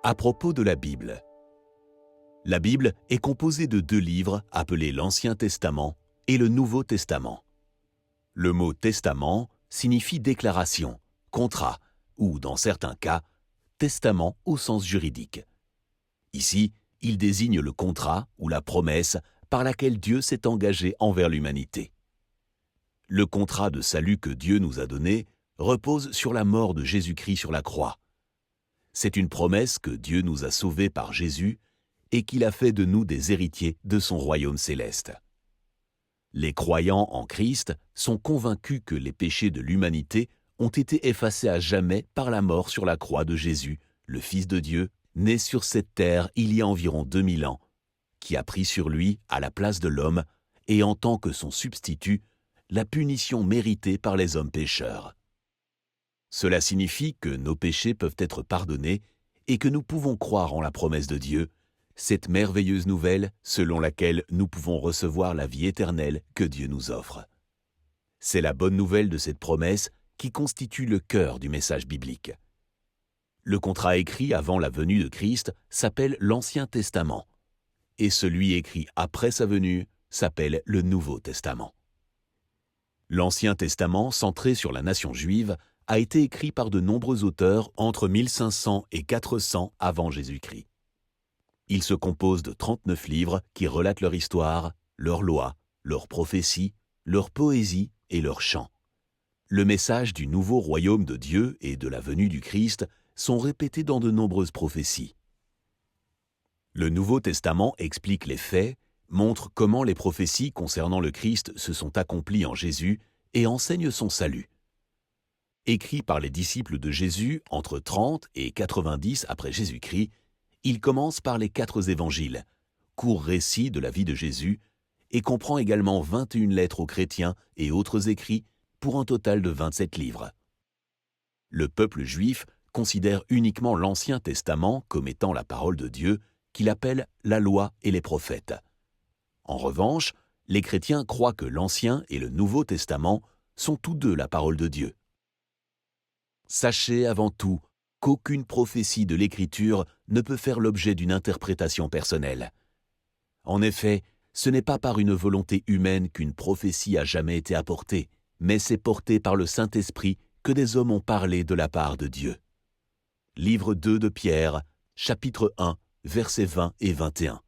À propos de la Bible. La Bible est composée de 2 livres appelés l'Ancien Testament et le Nouveau Testament. Le mot « testament » signifie déclaration, contrat ou, dans certains cas, testament au sens juridique. Ici, il désigne le contrat ou la promesse par laquelle Dieu s'est engagé envers l'humanité. Le contrat de salut que Dieu nous a donné repose sur la mort de Jésus-Christ sur la croix. C'est une promesse que Dieu nous a sauvés par Jésus et qu'il a fait de nous des héritiers de son royaume céleste. Les croyants en Christ sont convaincus que les péchés de l'humanité ont été effacés à jamais par la mort sur la croix de Jésus, le Fils de Dieu, né sur cette terre il y a environ 2000 ans, qui a pris sur lui, à la place de l'homme, et en tant que son substitut, la punition méritée par les hommes pécheurs. Cela signifie que nos péchés peuvent être pardonnés et que nous pouvons croire en la promesse de Dieu, cette merveilleuse nouvelle selon laquelle nous pouvons recevoir la vie éternelle que Dieu nous offre. C'est la bonne nouvelle de cette promesse qui constitue le cœur du message biblique. Le contrat écrit avant la venue de Christ s'appelle l'Ancien Testament, et celui écrit après sa venue s'appelle le Nouveau Testament. L'Ancien Testament, centré sur la nation juive, a été écrit par de nombreux auteurs entre 1500 et 400 avant Jésus-Christ. Il se compose de 39 livres qui relatent leur histoire, leurs lois, leurs prophéties, leur poésie et leurs chants. Le message du nouveau royaume de Dieu et de la venue du Christ sont répétés dans de nombreuses prophéties. Le Nouveau Testament explique les faits, montre comment les prophéties concernant le Christ se sont accomplies en Jésus et enseigne son salut. Écrit par les disciples de Jésus entre 30 et 90 après Jésus-Christ, il commence par les 4 évangiles, court récit de la vie de Jésus, et comprend également 21 lettres aux chrétiens et autres écrits pour un total de 27 livres. Le peuple juif considère uniquement l'Ancien Testament comme étant la parole de Dieu, qu'il appelle la loi et les prophètes. En revanche, les chrétiens croient que l'Ancien et le Nouveau Testament sont tous deux la parole de Dieu. Sachez avant tout qu'aucune prophétie de l'Écriture ne peut faire l'objet d'une interprétation personnelle. En effet, ce n'est pas par une volonté humaine qu'une prophétie a jamais été apportée, mais c'est porté par le Saint-Esprit que des hommes ont parlé de la part de Dieu. Livre 2 de Pierre, chapitre 1, versets 20 et 21.